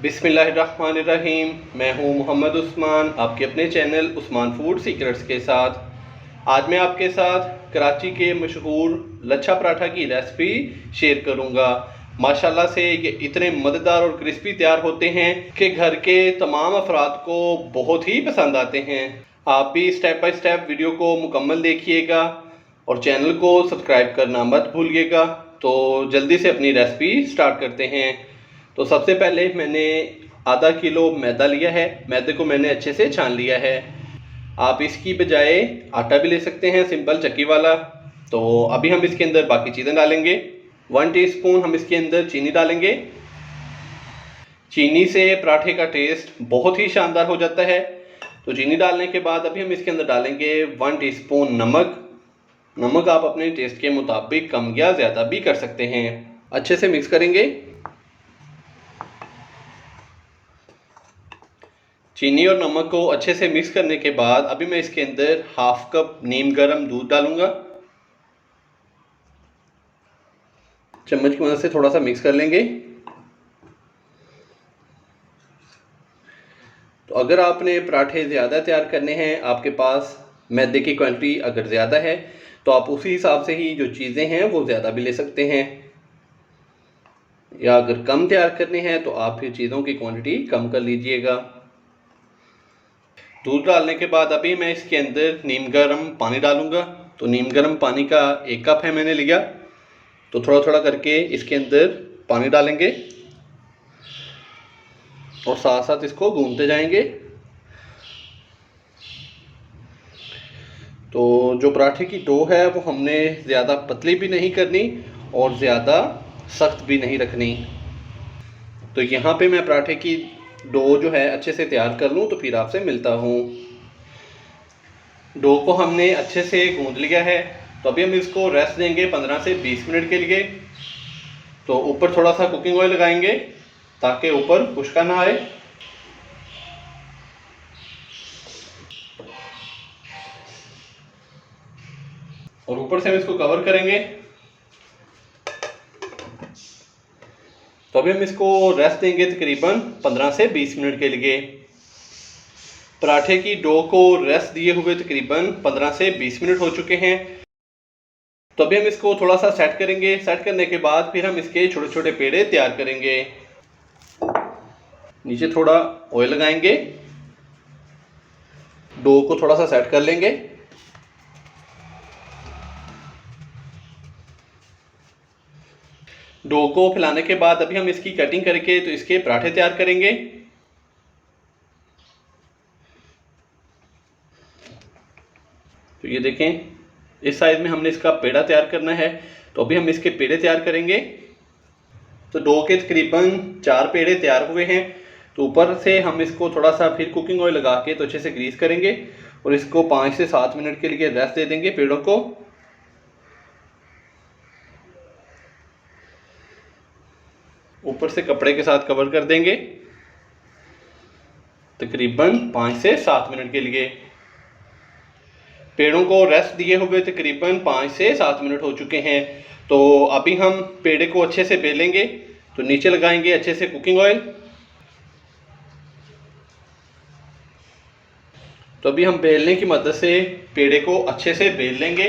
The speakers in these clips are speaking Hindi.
बिस्मिल्लाहिर्रहमानिर्रहीम। मैं हूं मोहम्मद उस्मान, आपके अपने चैनल उस्मान फूड सीक्रेट्स के साथ। आज मैं आपके साथ कराची के मशहूर लच्छा पराठा की रेसिपी शेयर करूंगा। माशाल्लाह से ये इतने मज़ेदार और क्रिस्पी तैयार होते हैं कि घर के तमाम अफराद को बहुत ही पसंद आते हैं। आप भी स्टेप बाय स्टेप वीडियो को मुकम्मल देखिएगा और चैनल को सब्सक्राइब करना मत भूलिएगा। तो जल्दी से अपनी रेसिपी स्टार्ट करते हैं। तो सबसे पहले मैंने आधा किलो मैदा लिया है। मैदे को मैंने अच्छे से छान लिया है। आप इसकी बजाय आटा भी ले सकते हैं, सिंपल चक्की वाला। तो अभी हम इसके अंदर बाकी चीज़ें डालेंगे। 1 टीस्पून हम इसके अंदर चीनी डालेंगे। चीनी से पराठे का टेस्ट बहुत ही शानदार हो जाता है। तो चीनी डालने के बाद अभी हम इसके अंदर डालेंगे 1 टीस्पून नमक। नमक आप अपने टेस्ट के मुताबिक कम या ज़्यादा भी कर सकते हैं। अच्छे से मिक्स करेंगे। चीनी और नमक को अच्छे से मिक्स करने के बाद अभी मैं इसके अंदर हाफ कप नीम गर्म दूध डालूंगा। चम्मच की मदद से थोड़ा सा मिक्स कर लेंगे। तो अगर आपने पराठे ज़्यादा तैयार करने हैं, आपके पास मैदे की क्वांटिटी अगर ज़्यादा है तो आप उसी हिसाब से ही जो चीज़ें हैं वो ज़्यादा भी ले सकते हैं, या अगर कम तैयार करने हैं तो आप फिर चीज़ों की क्वांटिटी कम कर लीजिएगा। दूध डालने के बाद अभी मैं इसके अंदर नीम गर्म पानी डालूंगा। तो नीम गर्म पानी का 1 कप है मैंने लिया। तो थोड़ा थोड़ा करके इसके अंदर पानी डालेंगे और साथ साथ इसको गूंथते जाएंगे। तो जो पराठे की डो है वो हमने ज़्यादा पतली भी नहीं करनी और ज़्यादा सख्त भी नहीं रखनी। तो यहाँ पे मैं पराठे की डो जो है अच्छे से तैयार कर लूँ तो फिर आपसे मिलता हूँ। डो को हमने अच्छे से गूंद लिया है। तो अभी हम इसको रेस्ट देंगे 15 से 20 मिनट के लिए। तो ऊपर थोड़ा सा कुकिंग ऑयल लगाएंगे ताकि ऊपर खुश्का ना आए। और ऊपर से हम इसको कवर करेंगे। तो अभी हम इसको रेस्ट देंगे तकरीबन 15 से 20 मिनट के लिए। पराठे की डो को रेस्ट दिए हुए तकरीबन 15 से 20 मिनट हो चुके हैं। तो अभी हम इसको थोड़ा सा सेट करेंगे। सेट करने के बाद फिर हम इसके छोटे छोटे पेड़े तैयार करेंगे। नीचे थोड़ा ऑयल लगाएंगे, डो को थोड़ा सा सेट कर लेंगे। डो को फैलाने के बाद अभी हम इसकी कटिंग करके तो इसके पराठे तैयार करेंगे। तो ये देखें, इस साइज में हमने इसका पेड़ा तैयार करना है। तो अभी हम इसके पेड़े तैयार करेंगे। तो डो के तकरीबन 4 पेड़े तैयार हुए हैं। तो ऊपर से हम इसको थोड़ा सा फिर कुकिंग ऑयल लगा के तो अच्छे से ग्रीस करेंगे और इसको 5 से 7 मिनट के लिए रेस्ट दे देंगे पेड़ों को। ऊपर से कपड़े के साथ कवर कर देंगे तकरीबन 5 से 7 मिनट के लिए। पेड़ों को रेस्ट दिए हुए तकरीबन 5 से 7 मिनट हो चुके हैं। तो अभी हम पेड़े को अच्छे से बेलेंगे। तो नीचे लगाएंगे अच्छे से कुकिंग ऑयल। तो अभी हम बेलने की मदद से पेड़े को अच्छे से बेल लेंगे।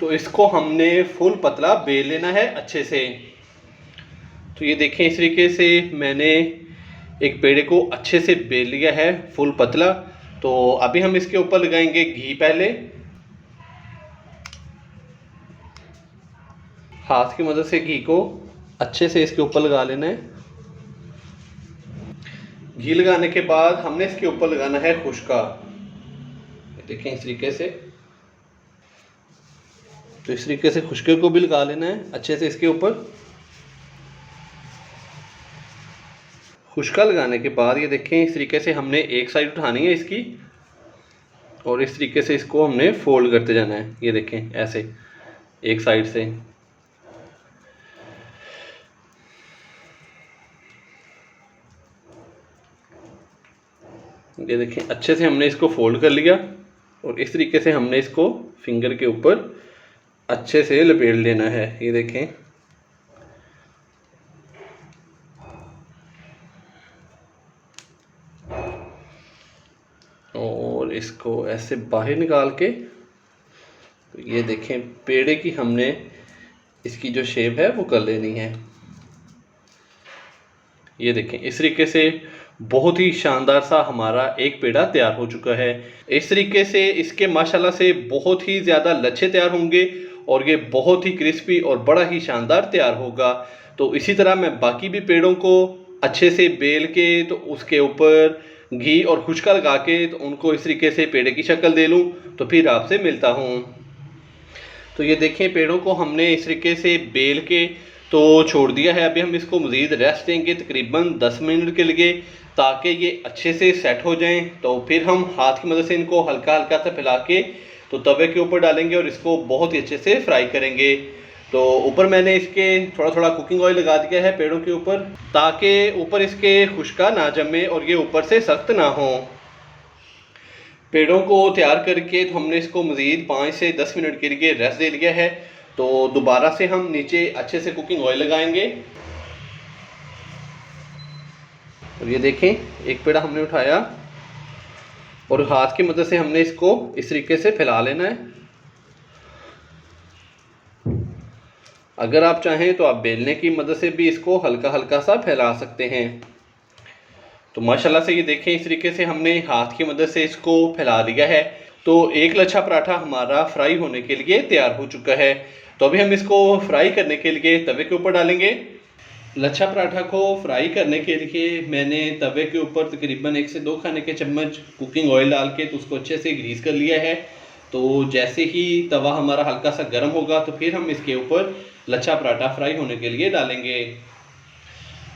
तो इसको हमने फुल पतला बेल लेना है अच्छे से। तो ये देखें, इस तरीके से मैंने एक पेड़े को अच्छे से बेल लिया है फुल पतला। तो अभी हम इसके ऊपर लगाएंगे घी। पहले हाथ की मदद से घी को अच्छे से इसके ऊपर लगा लेना है। घी लगाने के बाद हमने इसके ऊपर लगाना है खुश्का। देखें इस तरीके से। तो इस तरीके से खुश्के को भी लगा लेना है अच्छे से इसके ऊपर। खुश्का लगाने के बाद ये देखें, इस तरीके से हमने एक साइड उठानी है इसकी और इस तरीके से इसको हमने फोल्ड करते जाना है। ये देखें ऐसे एक साइड से। ये देखें अच्छे से हमने इसको फोल्ड कर लिया और इस तरीके से हमने इसको फिंगर के ऊपर अच्छे से लपेट लेना है। ये देखें, और इसको ऐसे बाहर निकाल के, तो ये देखें पेड़े की हमने इसकी जो शेप है वो कर लेनी है। ये देखें इस तरीके से बहुत ही शानदार सा हमारा एक पेड़ा तैयार हो चुका है। इस तरीके से इसके माशाल्लाह से बहुत ही ज़्यादा लच्छे तैयार होंगे और ये बहुत ही क्रिस्पी और बड़ा ही शानदार तैयार होगा। तो इसी तरह मैं बाकी भी पेड़ों को अच्छे से बेल के, तो उसके ऊपर घी और खुशका लगा के, तो उनको इस तरीके से पेड़े की शक्ल दे लूँ, तो फिर आपसे मिलता हूँ। तो ये देखें पेड़ों को हमने इस तरीके से बेल के तो छोड़ दिया है। अभी हम इसको मज़ीद रेस्ट देंगे तकरीबन 10 मिनट के लिए, ताकि ये अच्छे से सेट हो जाएं। तो फिर हम हाथ की मदद से इनको हल्का हल्का सा फैला के तो तवे के ऊपर डालेंगे और इसको बहुत ही अच्छे से फ्राई करेंगे। तो ऊपर मैंने इसके थोड़ा थोड़ा कुकिंग ऑयल लगा दिया है पेड़ों के ऊपर, ताकि ऊपर इसके खुशका ना जमे और ये ऊपर से सख्त ना हो। पेड़ों को तैयार करके तो हमने इसको मज़ीद 5 से 10 मिनट के लिए रेस्ट दे लिया है। तो दोबारा से हम नीचे अच्छे से कुकिंग ऑयल लगाएंगे। और ये देखें एक पेड़ा हमने उठाया और हाथ की मदद से हमने इसको इस तरीके से फैला लेना है। अगर आप चाहें तो आप बेलने की मदद से भी इसको हल्का हल्का सा फैला सकते हैं। तो माशाल्लाह से ये देखें इस तरीके से हमने हाथ की मदद से इसको फैला दिया है। तो एक लच्छा पराठा हमारा फ्राई होने के लिए तैयार हो चुका है। तो अभी हम इसको फ्राई करने के लिए तवे के ऊपर डालेंगे। लच्छा पराठा को फ्राई करने के लिए मैंने तवे के ऊपर तकरीबन 1 से 2 खाने के चम्मच कुकिंग ऑयल डाल के तो उसको अच्छे से ग्रीस कर लिया है। तो जैसे ही तवा हमारा हल्का सा गर्म होगा तो फिर हम इसके ऊपर लच्छा पराठा फ्राई होने के लिए डालेंगे।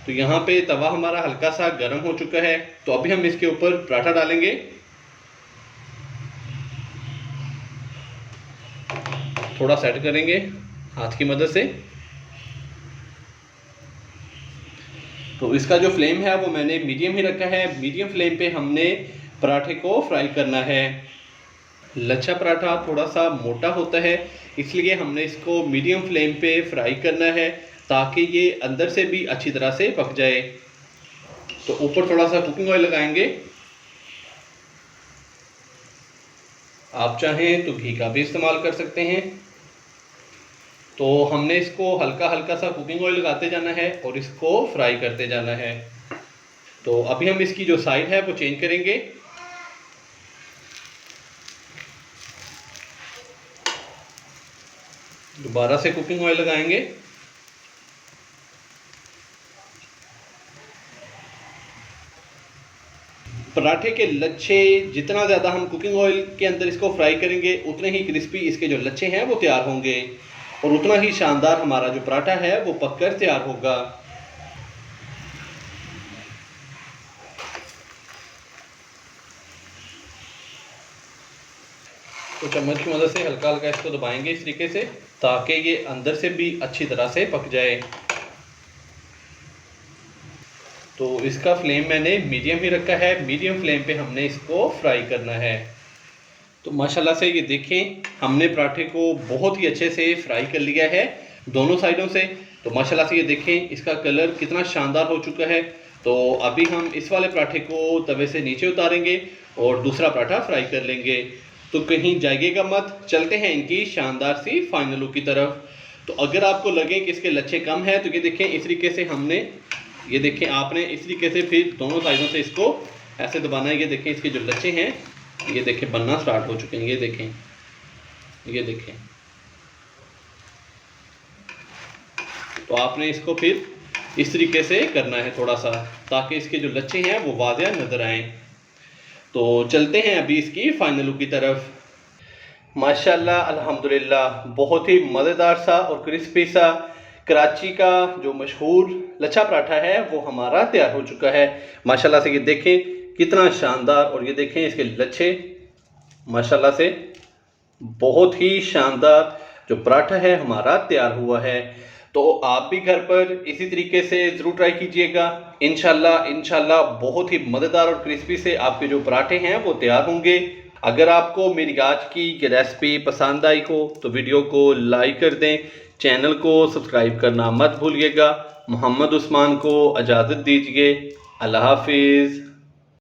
तो यहाँ पे तवा हमारा हल्का सा गर्म हो चुका है। तो अभी हम इसके ऊपर पराठा डालेंगे। थोड़ा सेट करेंगे हाथ की मदद से। तो इसका जो फ्लेम है वो मैंने मीडियम ही रखा है। मीडियम फ्लेम पे हमने पराठे को फ्राई करना है। लच्छा पराठा थोड़ा सा मोटा होता है, इसलिए हमने इसको मीडियम फ्लेम पे फ्राई करना है, ताकि ये अंदर से भी अच्छी तरह से पक जाए। तो ऊपर थोड़ा सा कुकिंग ऑयल लगाएंगे। आप चाहें तो घी का भी इस्तेमाल कर सकते हैं। तो हमने इसको हल्का हल्का सा कुकिंग ऑयल लगाते जाना है और इसको फ्राई करते जाना है। तो अभी हम इसकी जो साइड है वो चेंज करेंगे। दोबारा से कुकिंग ऑयल लगाएंगे। पराठे के लच्छे जितना ज़्यादा हम कुकिंग ऑयल के अंदर इसको फ्राई करेंगे, उतने ही क्रिस्पी इसके जो लच्छे हैं वो तैयार होंगे और उतना ही शानदार हमारा जो पराठा है वो पककर तैयार होगा। तो चम्मच की मदद से हल्का हल्का इसको दबाएंगे इस तरीके से, ताकि ये अंदर से भी अच्छी तरह से पक जाए। तो इसका फ्लेम मैंने मीडियम ही रखा है। मीडियम फ्लेम पे हमने इसको फ्राई करना है। तो माशाल्लाह से ये देखें हमने पराठे को बहुत ही अच्छे से फ्राई कर लिया है दोनों साइडों से। तो माशाल्लाह से ये देखें इसका कलर कितना शानदार हो चुका है। तो अभी हम इस वाले पराठे को तवे से नीचे उतारेंगे और दूसरा पराठा फ्राई कर लेंगे। तो कहीं जाइएगा मत, चलते हैं इनकी शानदार सी फाइनल लुक की तरफ। तो अगर आपको लगे कि इसके लच्छे कम हैं तो ये देखें इस तरीके से हमने, ये देखें आपने इस तरीके से फिर दोनों साइडों से इसको ऐसे दबाना है। ये देखें इसके जो लच्छे हैं ये देखें बनना स्टार्ट हो चुके हैं। ये देखें, ये देखें। तो आपने इसको फिर इस तरीके से करना है थोड़ा सा, ताकि इसके जो लच्छे हैं वो वाज़िह नज़र आएँ। तो चलते हैं अभी इसकी फाइनल लुक की तरफ। माशाल्लाह अल्हम्दुलिल्लाह बहुत ही मज़ेदार सा और क्रिस्पी सा कराची का जो मशहूर लच्छा पराठा है वो हमारा तैयार हो चुका है। माशाल्लाह से ये देखें कितना शानदार, और ये देखें इसके लच्छे माशाल्लाह से बहुत ही शानदार जो पराठा है हमारा तैयार हुआ है। तो आप भी घर पर इसी तरीके से ज़रूर ट्राई कीजिएगा। इंशाल्लाह बहुत ही मज़ेदार और क्रिस्पी से आपके जो पराठे हैं वो तैयार होंगे। अगर आपको मेरी आज की रेसिपी पसंद आई हो तो वीडियो को लाइक कर दें, चैनल को सब्सक्राइब करना मत भूलिएगा। मोहम्मद उस्मान को इजाज़त दीजिए। अल्लाह हाफिज़।